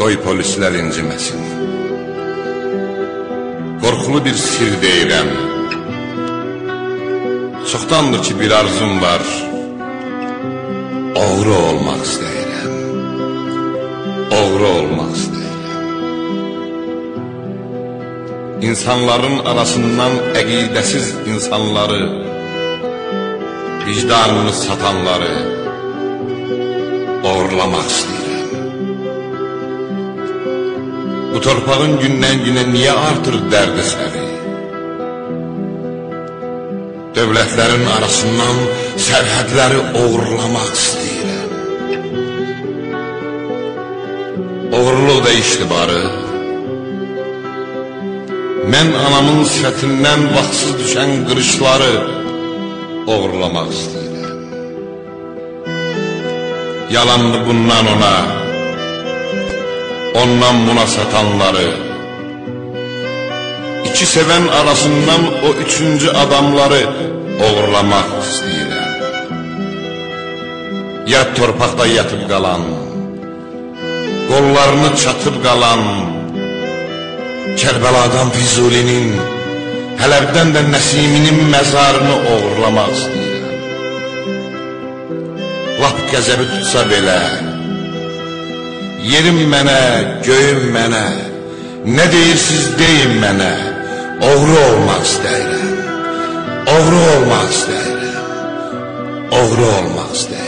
Qoy polislər inciməsin. Qorxulu bir sir deyirəm. Çoxdandır ki bir arzum var. Oğru olmaq istəyirəm. Oğru olmaq istəyirəm. İnsanların arasından əqidəsiz insanları, vicdanını satanları oğurlamaq istəyirəm. Bu torpağın gündən-günə niyə artır dərdi səri? Dövlətlərin arasından sərhədləri oğurlamaq istəyirəm. Oğurluq da iştibarı. Mən anamın sifətindən vaxtsız düşən qırışları oğurlamaq istəyirəm. Yalandı bundan ona, ondan buna satanları, iki sevən arasından o üçüncü adamları oğurlamaq istəyirəm. Ya torpaqda yatıb qalan, qollarını çatıb qalan, Kərbəladan Füzulinin, Hələbdən də Nəsiminin məzarını oğurlamaq istəyirəm. Lap qəzəbi tutsa belə, yerim mənə, göyüm mənə, nə deyirsiz deyin mənə, oğru olmaq istəyirəm. Oğru olmaq istəyirəm. Oğru olmaq istəyirəm.